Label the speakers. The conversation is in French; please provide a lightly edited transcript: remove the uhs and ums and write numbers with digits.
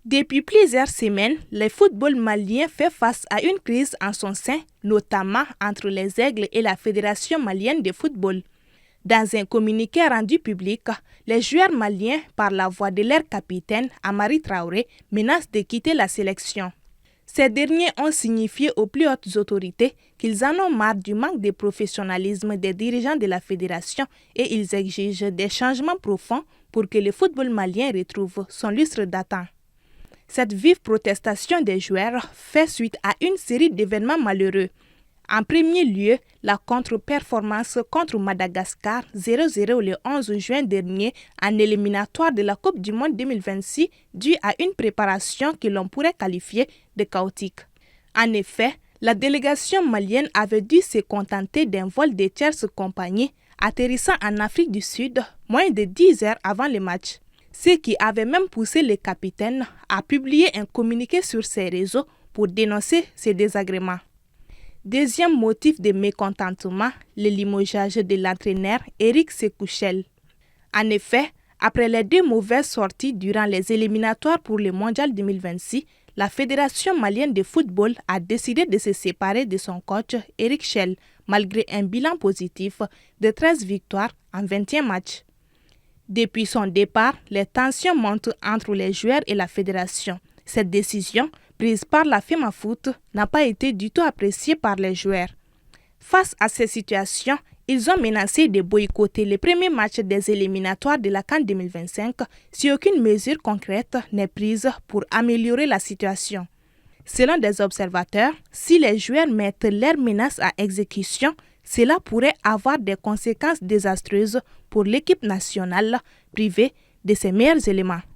Speaker 1: Depuis plusieurs semaines, le football malien fait face à une crise en son sein, notamment entre les Aigles et la Fédération malienne de football. Dans un communiqué rendu public, les joueurs maliens, par la voix de leur capitaine, Amari Traoré, menacent de quitter la sélection. Ces derniers ont signifié aux plus hautes autorités qu'ils en ont marre du manque de professionnalisme des dirigeants de la fédération et ils exigent des changements profonds pour que le football malien retrouve son lustre datant. Cette vive protestation des joueurs fait suite à une série d'événements malheureux. En premier lieu, la contre-performance contre Madagascar 0-0 le 11 juin dernier en éliminatoire de la Coupe du Monde 2026 due à une préparation que l'on pourrait qualifier de chaotique. En effet, la délégation malienne avait dû se contenter d'un vol de tierces compagnies atterrissant en Afrique du Sud moins de 10 heures avant le match. Ce qui avait même poussé le capitaine à publier un communiqué sur ses réseaux pour dénoncer ces désagréments. Deuxième motif de mécontentement, le limogeage de l'entraîneur Éric Sékouchel. En effet, après les deux mauvaises sorties durant les éliminatoires pour le Mondial 2026, la Fédération malienne de football a décidé de se séparer de son coach Éric Chel, malgré un bilan positif de 13 victoires en 21 matchs. Depuis son départ, les tensions montent entre les joueurs et la fédération. Cette décision, prise par la FEMAFOOT, n'a pas été du tout appréciée par les joueurs. Face à ces situations, ils ont menacé de boycotter les premiers matchs des éliminatoires de la CAN 2025 si aucune mesure concrète n'est prise pour améliorer la situation. Selon des observateurs, si les joueurs mettent leurs menaces à exécution, cela pourrait avoir des conséquences désastreuses pour l'équipe nationale privée de ses meilleurs éléments.